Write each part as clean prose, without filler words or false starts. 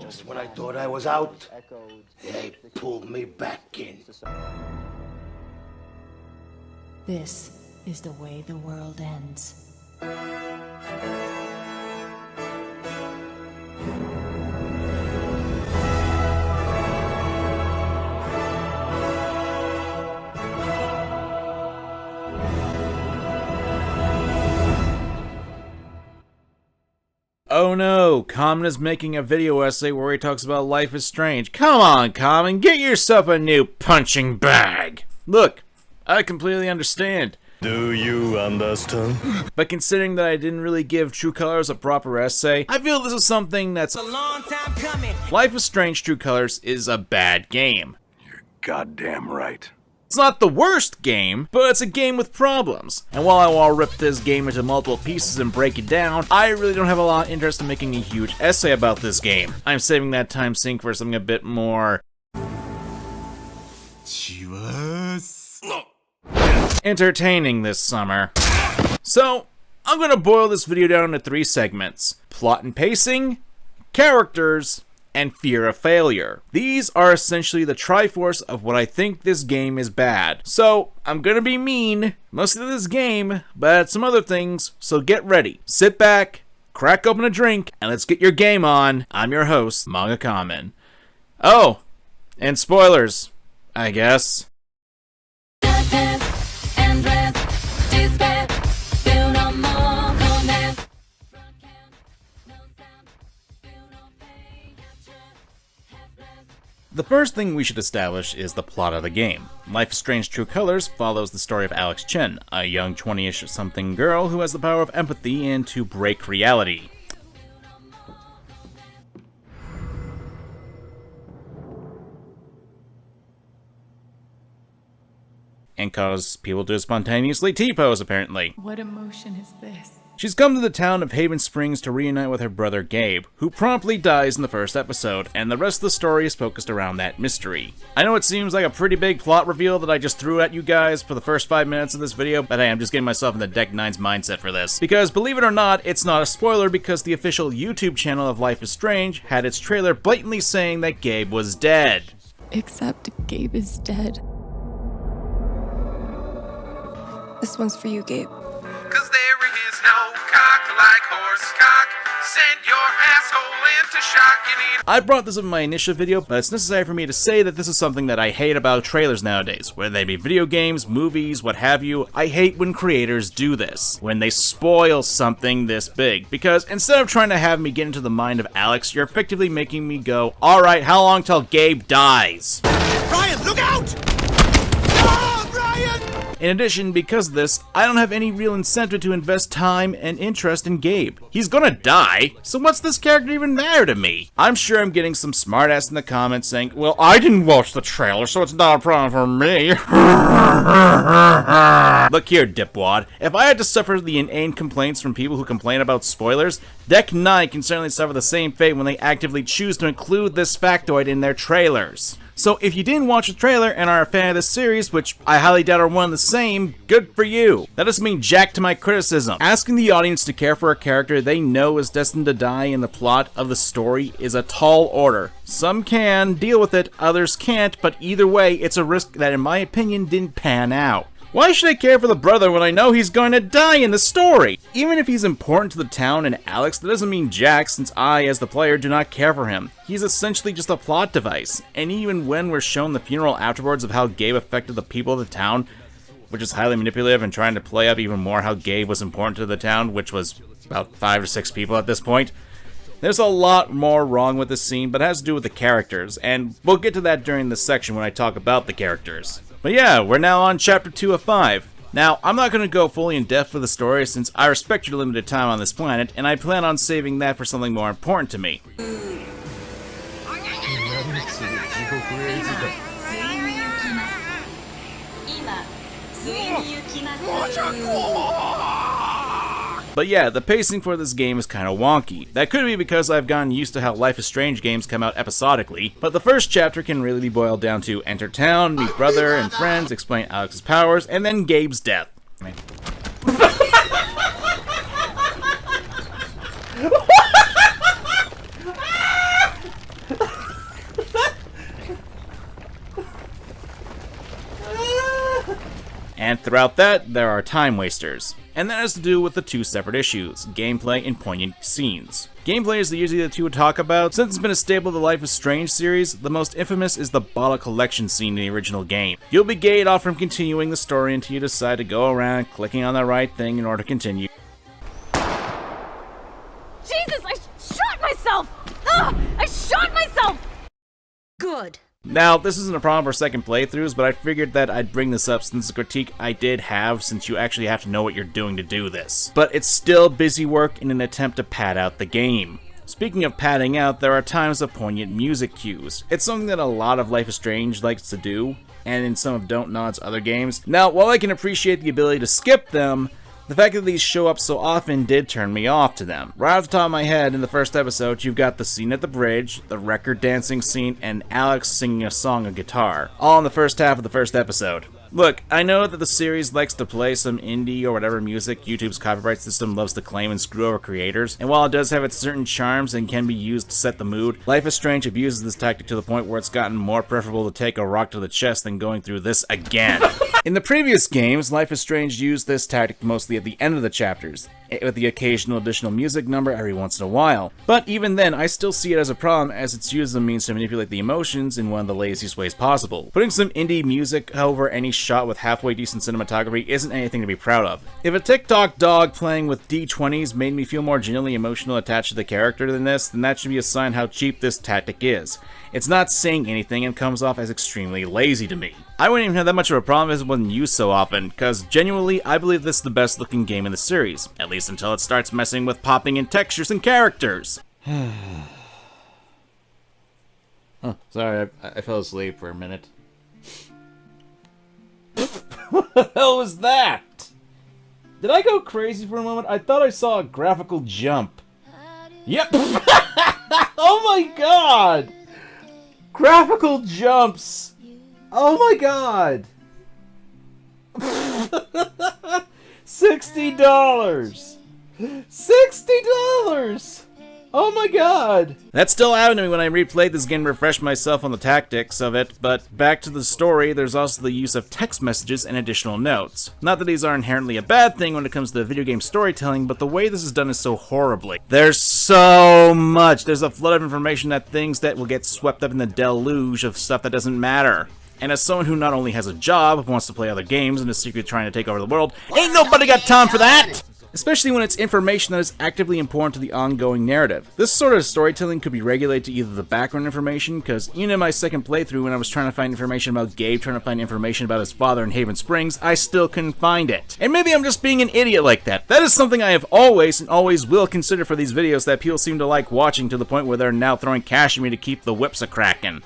Just when I thought I was out, they pulled me back in. This is the way the world ends. Oh no, Kamen is making a video essay where he talks about Life is Strange. Come on, Kamen, get yourself a new punching bag! Look, I completely understand. Do you understand? But considering that I didn't really give True Colors a proper essay, I feel this is something that's a long time coming. Life is Strange True Colors is a bad game. You're goddamn right. It's not the worst game, but it's a game with problems. And while I want to rip this game into multiple pieces and break it down, I really don't have a lot of interest in making a huge essay about this game. I'm saving that time sink for something a bit more entertaining this summer. So, I'm gonna boil this video down into 3 segments: plot and pacing, characters, and fear of failure. These are essentially the triforce of what I think this game is bad. So, I'm gonna be mean, mostly to this game, but at some other things, so get ready. Sit back, crack open a drink, and let's get your game on. I'm your host, MangaKamen. Oh, and spoilers, I guess. The first thing we should establish is the plot of the game. Life is Strange True Colors follows the story of Alex Chen, a young 20-ish something girl who has the power of empathy and to break reality. And cause people to spontaneously T-pose, apparently. What emotion is this? She's come to the town of Haven Springs to reunite with her brother Gabe, who promptly dies in the first episode, and the rest of the story is focused around that mystery. I know it seems like a pretty big plot reveal that I just threw at you guys for the first 5 minutes of this video, but hey, I'm just getting myself in the Deck 9's mindset for this. Because believe it or not, it's not a spoiler because the official YouTube channel of Life is Strange had its trailer blatantly saying that Gabe was dead. Except Gabe is dead. This one's for you, Gabe. 'Cause there is no cock like horse cock. Send your asshole into shock. You need. I brought this up in my initial video, but it's necessary for me to say that this is something that I hate about trailers nowadays. Whether they be video games, movies, what have you, I hate when creators do this. When they spoil something this big. Because instead of trying to have me get into the mind of Alex, you're effectively making me go, alright, how long till Gabe dies? Ryan, look out! Ah, Ryan! In addition, because of this, I don't have any real incentive to invest time and interest in Gabe. He's gonna die, so what's this character even matter to me? I'm sure I'm getting some smartass in the comments saying, well, I didn't watch the trailer, so it's not a problem for me. Look here, dipwad. If I had to suffer the inane complaints from people who complain about spoilers, Deck 9 can certainly suffer the same fate when they actively choose to include this factoid in their trailers. So if you didn't watch the trailer and are a fan of this series, which I highly doubt are one and the same, good for you. That doesn't mean jack to my criticism. Asking the audience to care for a character they know is destined to die in the plot of the story is a tall order. Some can deal with it, others can't, but either way, it's a risk that in my opinion didn't pan out. Why should I care for the brother when I know he's going to die in the story? Even if he's important to the town and Alex, that doesn't mean jack since I, as the player, do not care for him. He's essentially just a plot device. And even when we're shown the funeral afterwards of how Gabe affected the people of the town, which is highly manipulative and trying to play up even more how Gabe was important to the town, which was about 5 or 6 people at this point, there's a lot more wrong with this scene, but it has to do with the characters, and we'll get to that during this section when I talk about the characters. But yeah, we're now on chapter 2 of 5. Now, I'm not going to go fully in depth for the story since I respect your limited time on this planet, and I plan on saving that for something more important to me. But yeah, the pacing for this game is kinda wonky. That could be because I've gotten used to how Life is Strange games come out episodically, but the first chapter can really be boiled down to enter town, meet brother and friends, explain Alex's powers, and then Gabe's death. Throughout that, there are time wasters. And that has to do with the two separate issues, gameplay and poignant scenes. Gameplay is usually the two to talk about. Since it's been a staple of the Life is Strange series, the most infamous is the bottle collection scene in the original game. You'll be gated off from continuing the story until you decide to go around clicking on the right thing in order to continue. Jesus, I shot myself! Ugh, I shot myself! Good. Now, this isn't a problem for second playthroughs, but I figured that I'd bring this up since the critique I did have, since you actually have to know what you're doing to do this. But it's still busy work in an attempt to pad out the game. Speaking of padding out, there are times of poignant music cues. It's something that a lot of Life is Strange likes to do, and in some of Don't Nod's other games. Now, while I can appreciate the ability to skip them, the fact that these show up so often did turn me off to them. Right off the top of my head, in the first episode, you've got the scene at the bridge, the record dancing scene, and Alex singing a song on guitar, all in the first half of the first episode. Look, I know that the series likes to play some indie or whatever music YouTube's copyright system loves to claim and screw over creators, and while it does have its certain charms and can be used to set the mood, Life is Strange abuses this tactic to the point where it's gotten more preferable to take a rock to the chest than going through this again. In the previous games, Life is Strange used this tactic mostly at the end of the chapters, with the occasional additional music number every once in a while. But even then, I still see it as a problem, as it's used as a means to manipulate the emotions in one of the laziest ways possible. Putting some indie music over any shot with halfway decent cinematography isn't anything to be proud of. If a TikTok dog playing with D20s made me feel more genuinely emotional attached to the character than this, then that should be a sign how cheap this tactic is. It's not saying anything and comes off as extremely lazy to me. I wouldn't even have that much of a problem if it wasn't used so often, cause genuinely, I believe this is the best looking game in the series, at least until it starts messing with popping in textures and characters. Oh, sorry, I fell asleep for a minute. What the hell was that? Did I go crazy for a moment? I thought I saw a graphical jump. Yep! Oh my god! Graphical jumps! Oh my god! $60! $60! Oh my god! That still happened to me when I replayed this game and refreshed myself on the tactics of it, but back to the story, there's also the use of text messages and additional notes. Not that these are inherently a bad thing when it comes to video game storytelling, but the way this is done is so horribly. There's so much! There's a flood of information that things that will get swept up in the deluge of stuff that doesn't matter. And as someone who not only has a job, wants to play other games, and is secretly trying to take over the world, ain't nobody got time for that! Especially when it's information that is actively important to the ongoing narrative. This sort of storytelling could be regulated to either the background information, because even in my second playthrough when I was trying to find information about Gabe trying to find information about his father in Haven Springs, I still couldn't find it. And maybe I'm just being an idiot like that. That is something I have always and always will consider for these videos that people seem to like watching to the point where they're now throwing cash at me to keep the whips a-crackin'.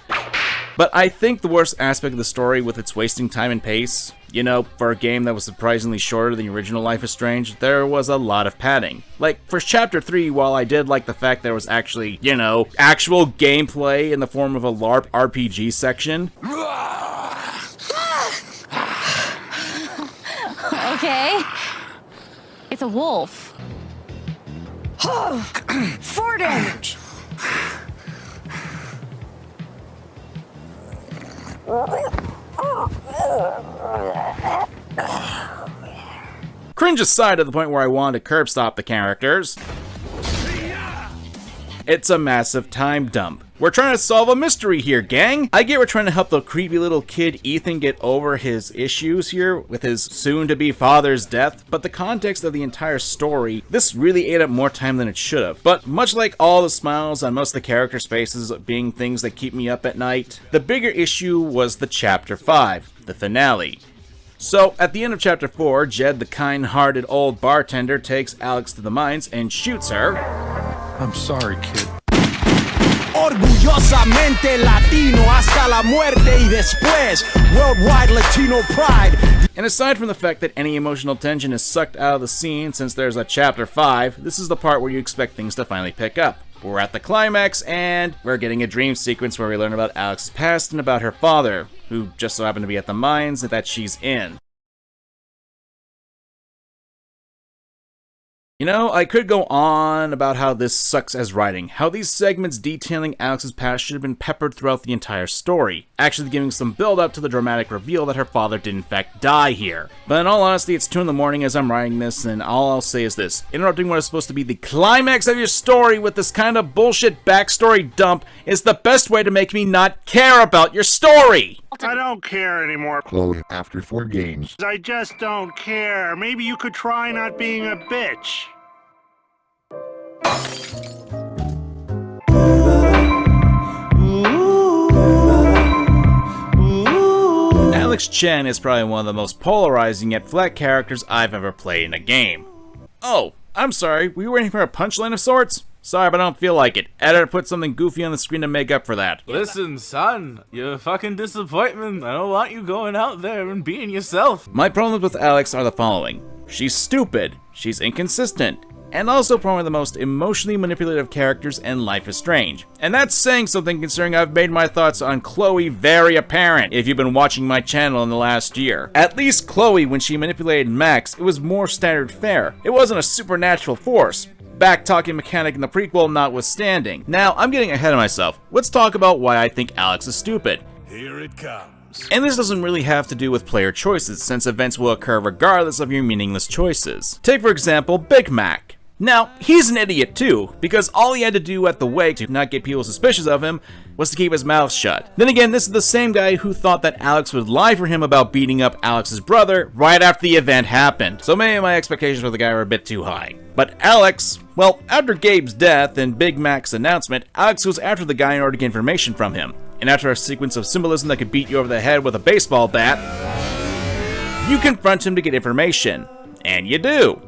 But I think the worst aspect of the story with its wasting time and pace, you know, for a game that was surprisingly shorter than the original Life is Strange, there was a lot of padding. Like, for Chapter 3, while I did like the fact there was actually, you know, actual gameplay in the form of a LARP RPG section. Okay. It's a wolf. 4 damage. Cringe aside to the point where I wanted to curb stop the characters. It's a massive time dump. We're trying to solve a mystery here, gang! I get we're trying to help the creepy little kid Ethan get over his issues here with his soon-to-be father's death, but the context of the entire story, this really ate up more time than it should have. But much like all the smiles on most of the character spaces being things that keep me up at night, the bigger issue was the Chapter 5, the finale. So, at the end of Chapter 4, Jed, the kind-hearted old bartender, takes Alex to the mines and shoots her. I'm sorry, kid. Orgullosamente Latino hasta la muerte y después. Worldwide Latino pride. And aside from the fact that any emotional tension is sucked out of the scene since there's a Chapter 5, this is the part where you expect things to finally pick up. We're at the climax, and we're getting a dream sequence where we learn about Alex's past and about her father, who just so happened to be at the mines that she's in. You know, I could go on about how this sucks as writing, how these segments detailing Alex's past should have been peppered throughout the entire story, actually giving some build up to the dramatic reveal that her father did in fact die here. But in all honesty, it's 2 in the morning as I'm writing this, and all I'll say is this: interrupting what is supposed to be the climax of your story with this kind of bullshit backstory dump is the best way to make me not care about your story! I don't care anymore. Chloe, after 4 games. I just don't care. Maybe you could try not being a bitch. Alex Chen is probably one of the most polarizing yet flat characters I've ever played in a game. Oh, I'm sorry, were you waiting for a punchline of sorts? Sorry, but I don't feel like it. Editor put something goofy on the screen to make up for that. Listen, son, you're a fucking disappointment. I don't want you going out there and being yourself. My problems with Alex are the following. She's stupid, she's inconsistent, and also probably the most emotionally manipulative characters in Life is Strange. And that's saying something considering I've made my thoughts on Chloe very apparent if you've been watching my channel in the last year. At least Chloe, when she manipulated Max, it was more standard fare. It wasn't a supernatural force. Back-talking mechanic in the prequel notwithstanding. Now, I'm getting ahead of myself. Let's talk about why I think Alex is stupid. Here it comes. And this doesn't really have to do with player choices, since events will occur regardless of your meaningless choices. Take for example, Big Mac. Now, he's an idiot too, because all he had to do at the wake to not get people suspicious of him was to keep his mouth shut. Then again, this is the same guy who thought that Alex would lie for him about beating up Alex's brother right after the event happened. So maybe my expectations for the guy were a bit too high. But Alex, well, after Gabe's death and Big Mac's announcement, Alex goes after the guy in order to get information from him. And after a sequence of symbolism that could beat you over the head with a baseball bat, you confront him to get information. And you do.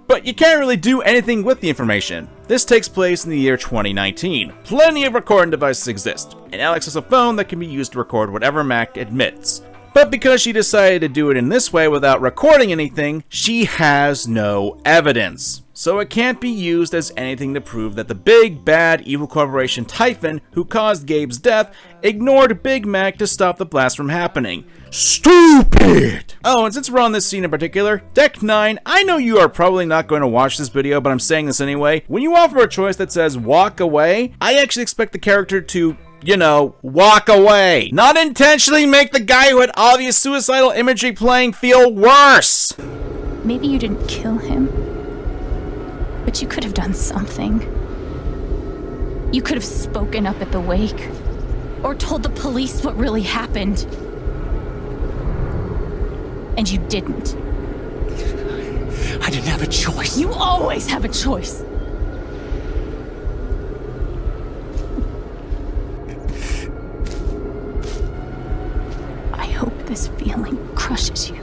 But you can't really do anything with the information. This takes place in the year 2019. Plenty of recording devices exist, and Alex has a phone that can be used to record whatever Mac admits. But because she decided to do it in this way without recording anything, she has no evidence. So it can't be used as anything to prove that the big, bad, evil corporation Typhon, who caused Gabe's death, ignored Big Mac to stop the blast from happening. Stupid! Oh, and since we're on this scene in particular, Deck 9, I know you are probably not going to watch this video, but I'm saying this anyway. When you offer a choice that says walk away, I actually expect the character to, you know, walk away. Not intentionally make the guy who had obvious suicidal imagery playing feel worse. Maybe you didn't kill him, but you could have done something. You could have spoken up at the wake, or told the police what really happened. And you didn't. I didn't have a choice. You always have a choice. I hope this feeling crushes you.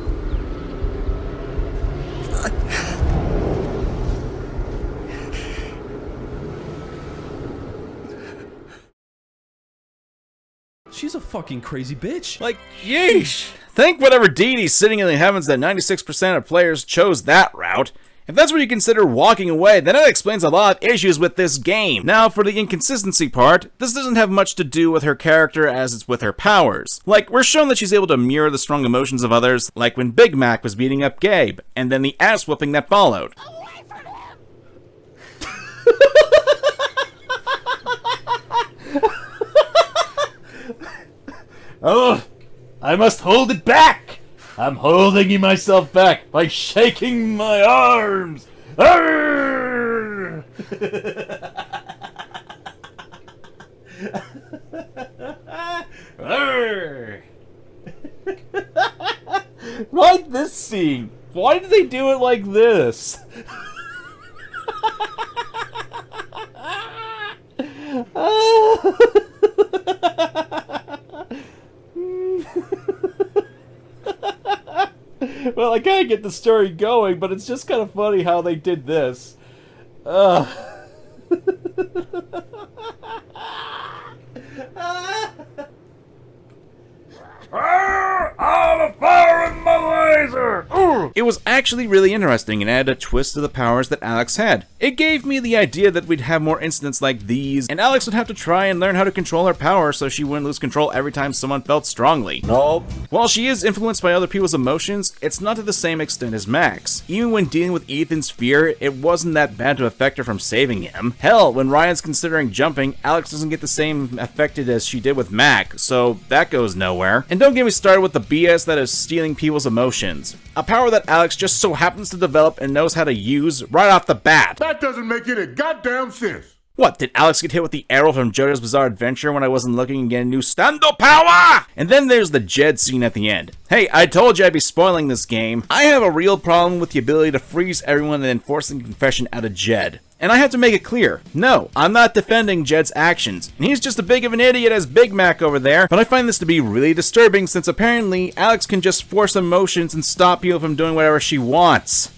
She's a fucking crazy bitch. Like, yeesh. Thank whatever deity's sitting in the heavens that 96% of players chose that route. If that's what you consider walking away, then that explains a lot of issues with this game. Now, for the inconsistency part, this doesn't have much to do with her character as it's with her powers. Like, we're shown that she's able to mirror the strong emotions of others, like when Big Mac was beating up Gabe, and then the ass-whooping that followed. Away from him! Oh, I must hold it back. I'm holding myself back by shaking my arms. Arrgh! Arrgh! Right, this scene. Why did they do it like this? Well, I gotta get the story going, but it's just kind of funny how they did this. I'm a fire in my laser! Ooh! It was actually really interesting and added a twist to the powers that Alex had. It gave me the idea that we'd have more incidents like these, and Alex would have to try and learn how to control her power so she wouldn't lose control every time someone felt strongly. Nope. While she is influenced by other people's emotions, it's not to the same extent as Max. Even when dealing with Ethan's fear, it wasn't that bad to affect her from saving him. Hell, when Ryan's considering jumping, Alex doesn't get the same affected as she did with Mac, so that goes nowhere. And don't get me started with the BS that is stealing people's emotions. A power that Alex just so happens to develop and knows how to use right off the bat. That doesn't make any goddamn sense. What, did Alex get hit with the arrow from JoJo's Bizarre Adventure when I wasn't looking and get a new stando power? And then there's the Jed scene at the end. Hey, I told you I'd be spoiling this game. I have a real problem with the ability to freeze everyone and then forcing confession out of Jed. And I have to make it clear, no, I'm not defending Jed's actions, and he's just as big of an idiot as Big Mac over there, but I find this to be really disturbing since apparently Alex can just force emotions and stop people from doing whatever she wants.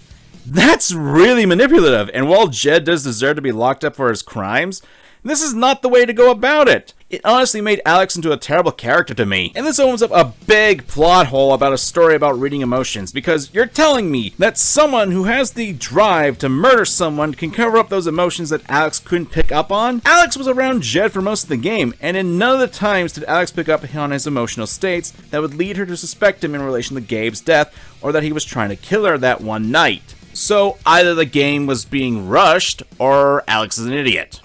That's really manipulative, and while Jed does deserve to be locked up for his crimes, this is not the way to go about it. It honestly made Alex into a terrible character to me. And this opens up a big plot hole about a story about reading emotions, because you're telling me that someone who has the drive to murder someone can cover up those emotions that Alex couldn't pick up on? Alex was around Jed for most of the game, and in none of the times did Alex pick up on his emotional states that would lead her to suspect him in relation to Gabe's death, or that he was trying to kill her that one night. So either the game was being rushed, or Alex is an idiot.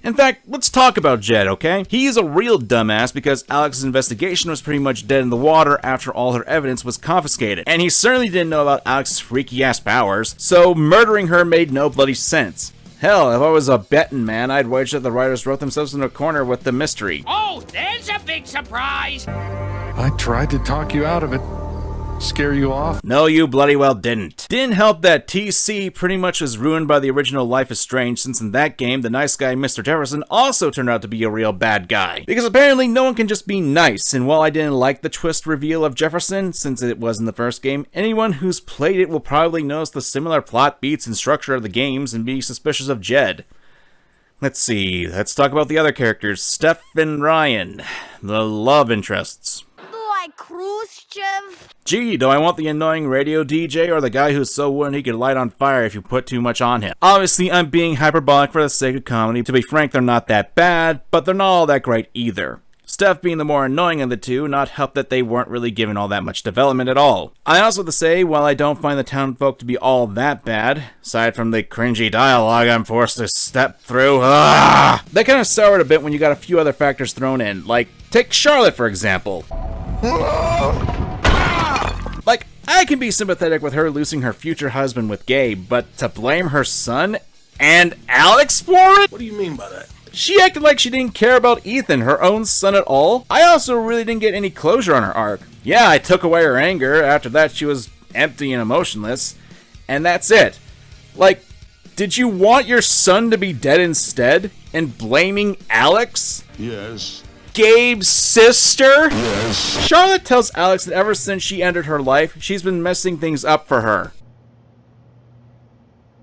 In fact, let's talk about Jed, okay? He's a real dumbass because Alex's investigation was pretty much dead in the water after all her evidence was confiscated. And he certainly didn't know about Alex's freaky-ass powers, so murdering her made no bloody sense. Hell, if I was a betting man, I'd wager that the writers wrote themselves in a corner with the mystery. Oh, there's a big surprise! I tried to talk you out of it. Scare you off? No, you bloody well didn't. Didn't help that TC pretty much was ruined by the original Life is Strange, since in that game, the nice guy Mr. Jefferson also turned out to be a real bad guy. Because apparently no one can just be nice, and while I didn't like the twist reveal of Jefferson, since it was in the first game, anyone who's played it will probably notice the similar plot beats and structure of the games and be suspicious of Jed. Let's see, let's talk about the other characters, Steph and Ryan, the love interests. Like Khrushchev? Gee, do I want the annoying radio DJ or the guy who's so wooden he could light on fire if you put too much on him? Obviously, I'm being hyperbolic for the sake of comedy. To be frank, they're not that bad, but they're not all that great either. Steph being the more annoying of the two, not helped that they weren't really given all that much development at all. I also have to say, while I don't find the townfolk to be all that bad, aside from the cringy dialogue I'm forced to step through, they kind of soured a bit when you got a few other factors thrown in, like, take Charlotte for example. Like, I can be sympathetic with her losing her future husband with Gabe, but to blame her son and Alex for it? What do you mean by that? She acted like she didn't care about Ethan, her own son, at all. I also really didn't get any closure on her arc. Yeah, I took away her anger. After that, she was empty and emotionless. And that's it. Like, did you want your son to be dead instead? And blaming Alex? Yes. Gabe's sister? Yes. Charlotte tells Alex that ever since she entered her life, she's been messing things up for her.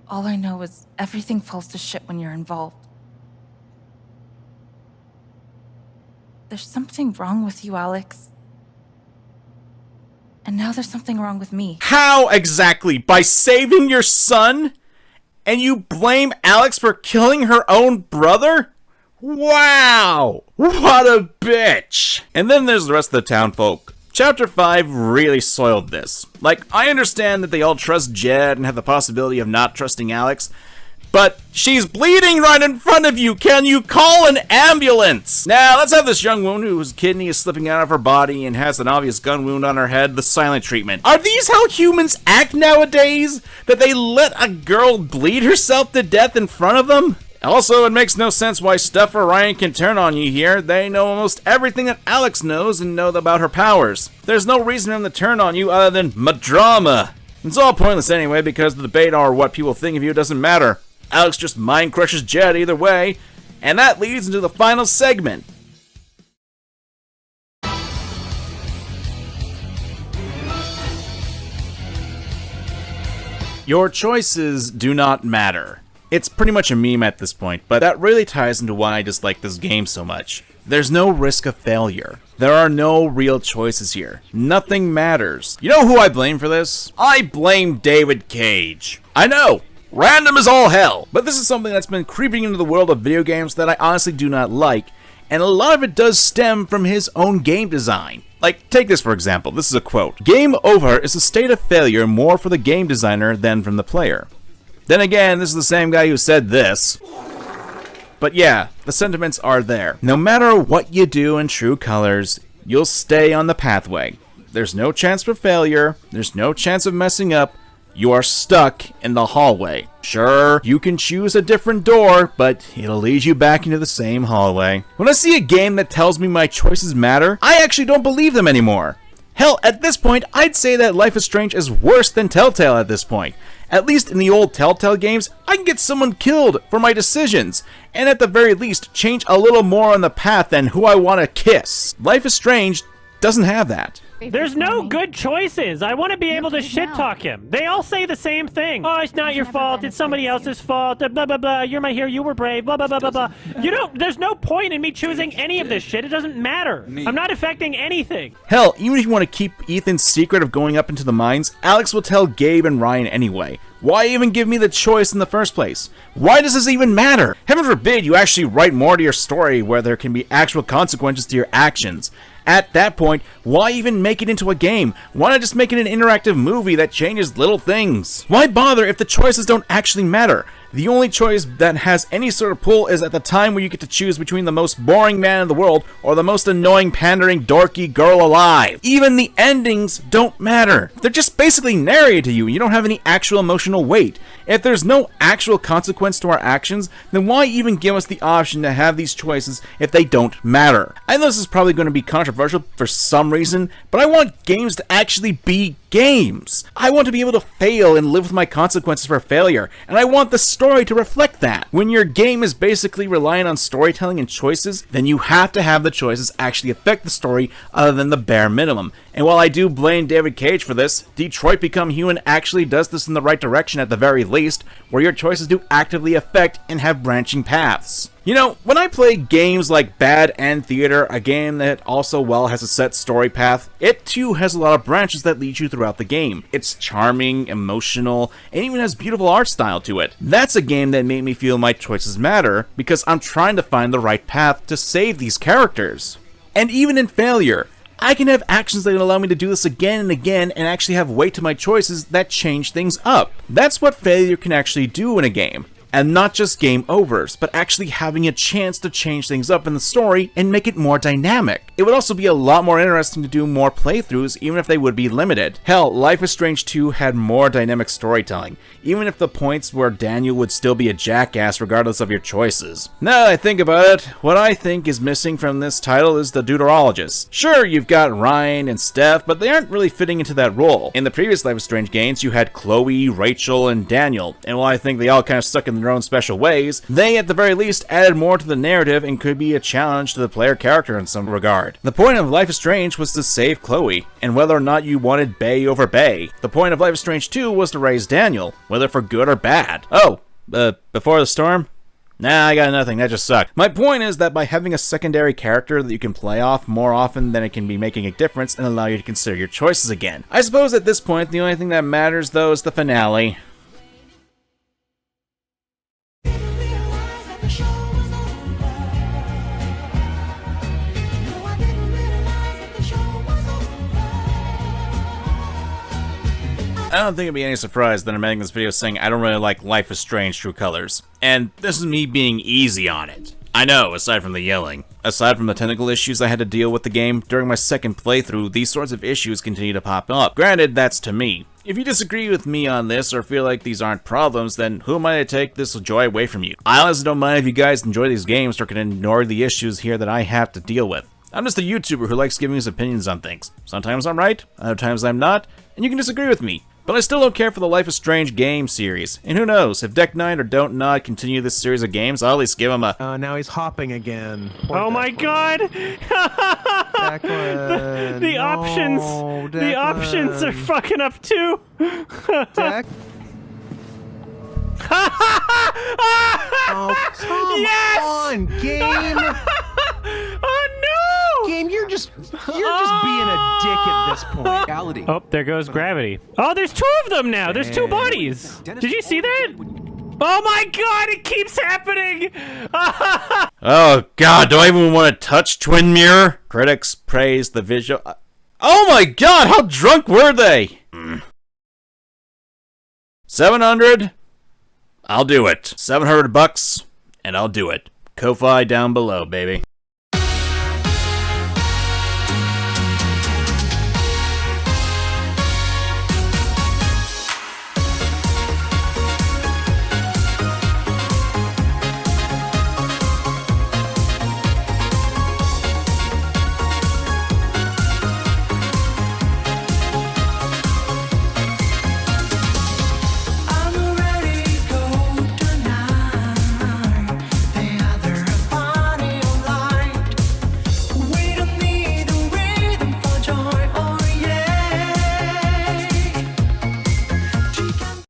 All I know is everything falls to shit when you're involved. There's something wrong with you, Alex. And now there's something wrong with me. How exactly? By saving your son? And you blame Alex for killing her own brother? Wow! What a bitch! And then there's the rest of the townfolk. Chapter 5 really soiled this. Like, I understand that they all trust Jed and have the possibility of not trusting Alex, but she's bleeding right in front of you! Can you call an ambulance? Now, let's have this young woman whose kidney is slipping out of her body and has an obvious gun wound on her head, the silent treatment. Are these how humans act nowadays? That they let a girl bleed herself to death in front of them? Also, it makes no sense why Steph or Ryan can turn on you here. They know almost everything that Alex knows and know about her powers. There's no reason for them to turn on you other than drama. It's all pointless anyway because the debate or what people think of you doesn't matter. Alex just mind crushes Jed either way, and that leads into the final segment. Your choices do not matter. It's pretty much a meme at this point, but that really ties into why I dislike this game so much. There's no risk of failure. There are no real choices here. Nothing matters. You know who I blame for this? I blame David Cage. I know, random as all hell, but this is something that's been creeping into the world of video games that I honestly do not like, and a lot of it does stem from his own game design. Like, take this for example. This is a quote. "Game over is a state of failure more for the game designer than from the player." Then again, this is the same guy who said this. But yeah, the sentiments are there. No matter what you do in True Colors, you'll stay on the pathway. There's no chance for failure, there's no chance of messing up, you are stuck in the hallway. Sure, you can choose a different door, but it'll lead you back into the same hallway. When I see a game that tells me my choices matter, I actually don't believe them anymore. Hell, at this point, I'd say that Life is Strange is worse than Telltale at this point. At least in the old Telltale games, I can get someone killed for my decisions, and at the very least, change a little more on the path than who I want to kiss. Life is Strange doesn't have that. There's no good choices. I want to be able to shit talk him. They all say the same thing. Oh, it's not your fault. It's somebody else's fault. Blah, blah, blah. You're my hero. You were brave. Blah, blah, blah, blah, blah. You don't, there's no point in me choosing any of this shit. It doesn't matter. I'm not affecting anything. Hell, even if you want to keep Ethan's secret of going up into the mines, Alex will tell Gabe and Ryan anyway. Why even give me the choice in the first place? Why does this even matter? Heaven forbid you actually write more to your story where there can be actual consequences to your actions. At that point, why even make it into a game? Why not just make it an interactive movie that changes little things? Why bother if the choices don't actually matter? The only choice that has any sort of pull is at the time where you get to choose between the most boring man in the world or the most annoying, pandering, dorky girl alive. Even the endings don't matter. They're just basically narrated to you and you don't have any actual emotional weight. If there's no actual consequence to our actions, then why even give us the option to have these choices if they don't matter? I know this is probably going to be controversial for some reason, but I want games to actually be games. I want to be able to fail and live with my consequences for failure, and I want the story to reflect that. When your game is basically relying on storytelling and choices, then you have to have the choices actually affect the story other than the bare minimum. And while I do blame David Cage for this, Detroit Become Human actually does this in the right direction at the very least, where your choices do actively affect and have branching paths. You know, when I play games like Bad End Theater, a game that also has a set story path, it too has a lot of branches that lead you throughout the game. It's charming, emotional, and even has beautiful art style to it. That's a game that made me feel my choices matter, because I'm trying to find the right path to save these characters. And even in failure, I can have actions that allow me to do this again and again and actually have weight to my choices that change things up. That's what failure can actually do in a game. And not just game overs, but actually having a chance to change things up in the story and make it more dynamic. It would also be a lot more interesting to do more playthroughs, even if they would be limited. Hell, Life is Strange 2 had more dynamic storytelling, even if the points where Daniel would still be a jackass regardless of your choices. Now that I think about it, what I think is missing from this title is the deuterologist. Sure, you've got Ryan and Steph, but they aren't really fitting into that role. In the previous Life is Strange games, you had Chloe, Rachel, and Daniel, and while I think they all kind of stuck in their own special ways, they at the very least added more to the narrative and could be a challenge to the player character in some regard. The point of Life is Strange was to save Chloe, and whether or not you wanted Bay over Bay. The point of Life is Strange 2 was to raise Daniel, whether for good or bad. Oh, Before the Storm? Nah, I got nothing, that just sucked. My point is that by having a secondary character that you can play off more often than it can be making a difference and allow you to consider your choices again. I suppose at this point the only thing that matters though is the finale. I don't think it'd be any surprise that I'm making this video saying I don't really like Life is Strange True Colors. And this is me being easy on it. I know, aside from the yelling. Aside from the technical issues I had to deal with the game, during my second playthrough, these sorts of issues continue to pop up. Granted, that's to me. If you disagree with me on this or feel like these aren't problems, then who am I to take this joy away from you? I honestly don't mind if you guys enjoy these games or can ignore the issues here that I have to deal with. I'm just a YouTuber who likes giving his opinions on things. Sometimes I'm right, other times I'm not, and you can disagree with me. But I still don't care for the Life is Strange game series. And who knows, if Deck 9 or Don't Nod continue this series of games, I'll at least give them a... now he's hopping again. Oh my god! Declan, the options! Declan. The options are fucking up too! Deck? Oh, come on, game! Oh at this point. Oh, there goes gravity. Oh, there's 2 of them now. There's 2 bodies. Did you see that? Oh my god, it keeps happening! Oh god, do I even want to touch Twin Mirror? Critics praise the visual. Oh my god, how drunk were they? 700? I'll do it. $700 and I'll do it. Ko-Fi down below, baby.